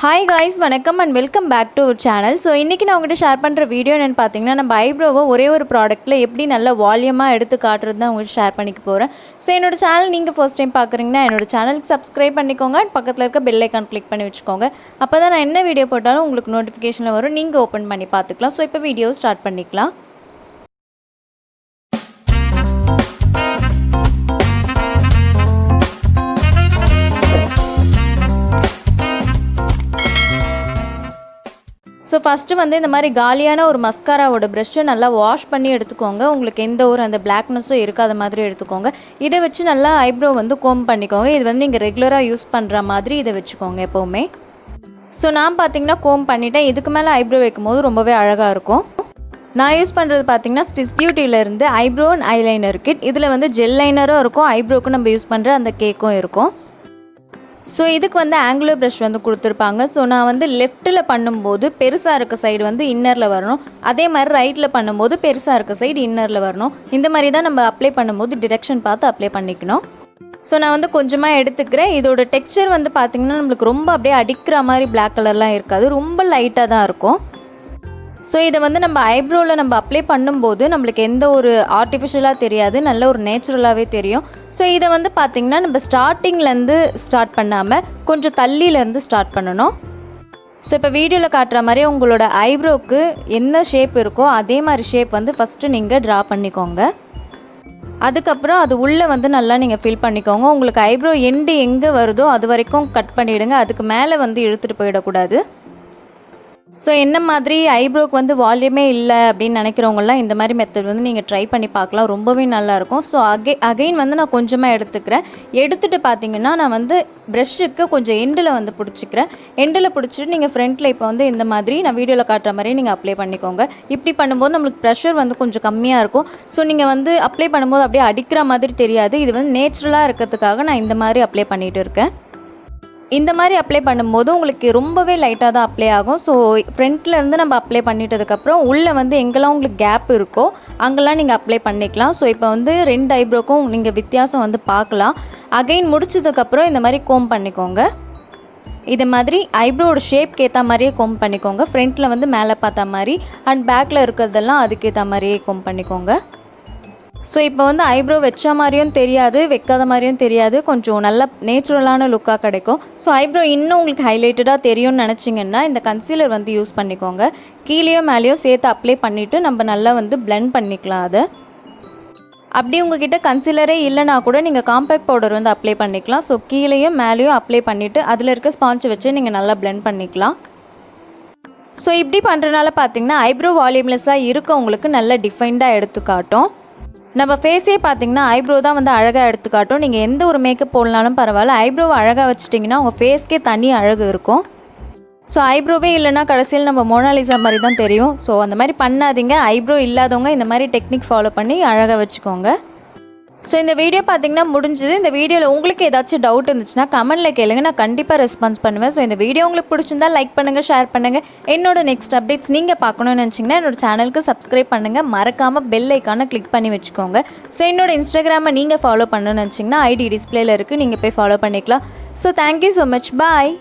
Hi guys, வணக்கம் and welcome back to our channel. So இன்னைக்கு நான் உங்ககிட்ட ஷேர் பண்ற வீடியோ என்னன்னு பாத்தீங்கன்னா நம்ம ஐப்ரோவை ஒரே ஒரு ப்ராடக்ட்ல எப்படி நல்ல வால்யூமா எடுத்து காட்றது தான் உங்களுக்கு ஷேர் பண்ணிக்க போறேன். So என்னோட சேனல் நீங்க ஃபர்ஸ்ட் டைம் பார்க்கறீங்கன்னா என்னோட சேனலுக்கு சப்ஸ்கிரைப் பண்ணிக்கோங்க and பக்கத்துல இருக்க பெல் ஐகான் கிளிக் பண்ணி வெச்சுக்கோங்க. அப்பதான் நான் என்ன வீடியோ போட்டாலும் உங்களுக்கு நோட்டிஃபிகேஷன்ல வரும். நீங்க ஓபன் பண்ணி பார்த்துக்கலாம். So இப்போ வீடியோ ஸ்டார்ட் பண்ணிக்கலாம். ஸோ ஃபஸ்ட்டு வந்து இந்த மாதிரி காலியான ஒரு மஸ்காராவோட ப்ரஷ்ஷை நல்லா வாஷ் பண்ணி எடுத்துக்கோங்க. உங்களுக்கு எந்த ஒரு அந்த பிளாக்னஸும் இருக்காத மாதிரி எடுத்துக்கோங்க. இதை வச்சு நல்லா ஐப்ரோ வந்து கோம் பண்ணிக்கோங்க. இது வந்து நீங்கள் ரெகுலராக யூஸ் பண்ணுற மாதிரி இதை வச்சுக்கோங்க எப்போவுமே. ஸோ நான் பார்த்தீங்கன்னா கோம் பண்ணிவிட்டேன். இதுக்கு மேலே ஐப்ரோ வைக்கும்போது ரொம்பவே அழகாக இருக்கும். நான் யூஸ் பண்ணுறது பார்த்தீங்கன்னா ஸ்விஸ் பியூட்டியிலேருந்து ஐப்ரோ அண்ட் ஐலைனர் கிட். இதில் வந்து ஜெல் லைனரும் இருக்கும், ஐப்ரோக்கும் நம்ம யூஸ் பண்ணுற அந்த கேக்கும் இருக்கும். ஸோ இதுக்கு வந்து ஆங்குலர் ப்ரஷ் வந்து கொடுத்துருப்பாங்க. ஸோ நான் வந்து லெஃப்ட்டில் பண்ணும்போது பெருசாக இருக்க சைடு வந்து இன்னரில் வரணும், அதே மாதிரி ரைட்டில் பண்ணும்போது பெருசாக இருக்க சைடு இன்னரில் வரணும். இந்த மாதிரி தான் நம்ம அப்ளை பண்ணும்போது டிரெக்ஷன் பார்த்து அப்ளை பண்ணிக்கணும். ஸோ நான் வந்து கொஞ்சமாக எடுத்துக்கிறேன். இதோட டெக்ஸ்சர் வந்து பார்த்திங்கன்னா நம்மளுக்கு ரொம்ப அப்படியே அடிக்கிற மாதிரி பிளாக் கலர்லாம் இருக்காது, ரொம்ப லைட்டாக தான் இருக்கும். ஸோ இதை வந்து நம்ம ஐப்ரோவில் நம்ம அப்ளை பண்ணும்போது நம்மளுக்கு எந்த ஒரு ஆர்டிஃபிஷியலாக தெரியாது, நல்ல ஒரு நேச்சுரலாகவே தெரியும். ஸோ இதை வந்து பார்த்திங்கன்னா நம்ம ஸ்டார்டிங்லேருந்து ஸ்டார்ட் பண்ணாமல் கொஞ்சம் தள்ளியிலேருந்து ஸ்டார்ட் பண்ணணும். ஸோ இப்போ வீடியோவில் காட்டுற மாதிரி உங்களோட ஐப்ரோவுக்கு என்ன ஷேப் இருக்கோ அதே மாதிரி ஷேப் வந்து ஃபஸ்ட்டு நீங்கள் ட்ரா பண்ணிக்கோங்க. அதுக்கப்புறம் அது உள்ளே வந்து நல்லா நீங்கள் ஃபில் பண்ணிக்கோங்க. உங்களுக்கு ஐப்ரோ எண்டு எங்கே வருதோ அது வரைக்கும் கட் பண்ணிவிடுங்க, அதுக்கு மேலே வந்து இழுத்துட்டு போயிடக்கூடாது. ஸோ என்ன மாதிரி ஐப்ரோக்கு வந்து வால்யூமே இல்லை அப்படின்னு நினைக்கிறவங்களாம் இந்த மாதிரி மெத்தட் வந்து நீங்கள் ட்ரை பண்ணி பார்க்கலாம், ரொம்பவே நல்லாயிருக்கும். ஸோ அகைன் வந்து நான் கொஞ்சமாக எடுத்துகிட்டு பார்த்தீங்கன்னா நான் வந்து ப்ரஷ்ஷுக்கு கொஞ்சம் எண்டில் வந்து பிடிச்சிக்கிறேன். எண்டில் பிடிச்சிட்டு நீங்கள் ஃப்ரண்ட்டில் இப்போ வந்து இந்த மாதிரி நான் வீடியோவில் காட்டுற மாதிரி நீங்கள் அப்ளை பண்ணிக்கோங்க. இப்படி பண்ணும்போது நம்மளுக்கு ப்ரெஷர் வந்து கொஞ்சம் கம்மியாக இருக்கும். ஸோ நீங்கள் வந்து அப்ளை பண்ணும்போது அப்படியே அடிக்கிற மாதிரி தெரியாது. இது வந்து நேச்சுரலாக இருக்கிறதுக்காக நான் இந்த மாதிரி அப்ளை பண்ணிகிட்டு இருக்கேன். இந்த மாதிரி அப்ளை பண்ணும்போது உங்களுக்கு ரொம்பவே லைட்டாக தான் அப்ளை ஆகும். ஸோ ஃப்ரண்ட்லேருந்து நம்ம அப்ளை பண்ணிட்டதுக்கப்புறம் உள்ளே வந்து எங்கெல்லாம் உங்களுக்கு கேப் இருக்கோ அங்கெல்லாம் நீங்கள் அப்ளை பண்ணிக்கலாம். ஸோ இப்போ வந்து 2 ஐப்ரோக்கும் நீங்கள் வித்தியாசம் வந்து பார்க்கலாம். அகைன் முடிச்சதுக்கப்புறம் இந்த மாதிரி கோம் பண்ணிக்கோங்க. இது மாதிரி ஐப்ரோட ஷேப்க்கு ஏற்ற மாதிரியே கோம் பண்ணிக்கோங்க. ஃப்ரண்ட்டில் வந்து மேலே பார்த்த மாதிரி அண்ட் பேக்கில் இருக்கிறதெல்லாம் அதுக்கேற்ற மாதிரியே கோம் பண்ணிக்கோங்க. ஸோ இப்போ வந்து ஐப்ரோ வச்ச மாதிரியும் தெரியாது, வைக்காத மாதிரியும் தெரியாது, கொஞ்சம் நல்ல நேச்சுரலான லுக்காக கிடைக்கும். ஸோ ஐப்ரோ இன்னும் உங்களுக்கு ஹைலைட்டடாக தெரியும்னு நினச்சிங்கன்னா இந்த கன்சீலர் வந்து யூஸ் பண்ணிக்கோங்க. கீழேயோ மேலேயோ சேர்த்து அப்ளை பண்ணிவிட்டு நம்ம நல்லா வந்து பிளெண்ட் பண்ணிக்கலாம். அதை அப்படி உங்ககிட்ட கன்சீலரே இல்லைனா கூட நீங்கள் காம்பேக்ட் பவுடர் வந்து அப்ளை பண்ணிக்கலாம். ஸோ கீழேயும் மேலேயும் அப்ளை பண்ணிவிட்டு அதில் இருக்க ஸ்பான்ச்சை வச்சு நீங்கள் நல்லா பிளெண்ட் பண்ணிக்கலாம். ஸோ இப்படி பண்ணுறதுனால பார்த்தீங்கன்னா ஐப்ரோ வால்யூம்லெஸ்ஸாக இருக்கவங்களுக்கு நல்ல டிஃபைன்டாக எடுத்து காட்டும். நம்ம ஃபேஸே பார்த்திங்கன்னா ஐப்ரோ தான் வந்து அழகாக எடுத்துக்காட்டும். நீங்கள் எந்த ஒரு மேக்கப் போடனாலும் பரவாயில்ல, ஐப்ரோவை அழகாக வச்சுட்டிங்கன்னா உங்கள் ஃபேஸ்க்கே தனி அழகு இருக்கும். ஸோ ஐப்ரோவே இல்லைனா கடைசியில் நம்ம மோனாலிசா மாதிரி தான் தெரியும். ஸோ அந்த மாதிரி பண்ணாதீங்க. ஐப்ரோ இல்லாதவங்க இந்த மாதிரி டெக்னிக் ஃபாலோ பண்ணி அழகாக வச்சுக்கோங்க. ஸோ இந்த வீடியோ பார்த்திங்கன்னா முடிஞ்சுது. இந்த வீடியோவில் உங்களுக்கு ஏதாச்சும் டவுட் இருந்துச்சுன்னா கமெண்ட்டில் கேளுங்க, நான் கண்டிப்பாக ரெஸ்பான்ஸ் பண்ணுவேன். ஸோ இந்த வீடியோ உங்களுக்கு பிடிச்சிருந்தா லைக் பண்ணுங்கள், ஷேர் பண்ணுங்கள். என்னோட நெக்ஸ்ட் அப்டேட்ஸ் நீங்கள் பார்க்கணுன்னு நினச்சிங்கன்னா என்னோட சேனலுக்கு சப்ஸ்கிரைப் பண்ணுங்கள். மறக்காமல் பெல் ஐக்கானை கிளிக் பண்ணி வச்சுக்கோங்க. ஸோ என்னோட இன்ஸ்டாகிராமை நீங்கள் ஃபாலோ பண்ணணும்னு நினச்சிங்கன்னா ஐடி டிஸ்பிளேல இருக்குது, நீங்கள் போய் ஃபாலோ பண்ணிக்கலாம். ஸோ தேங்க்யூ ஸோ மச், பாய்.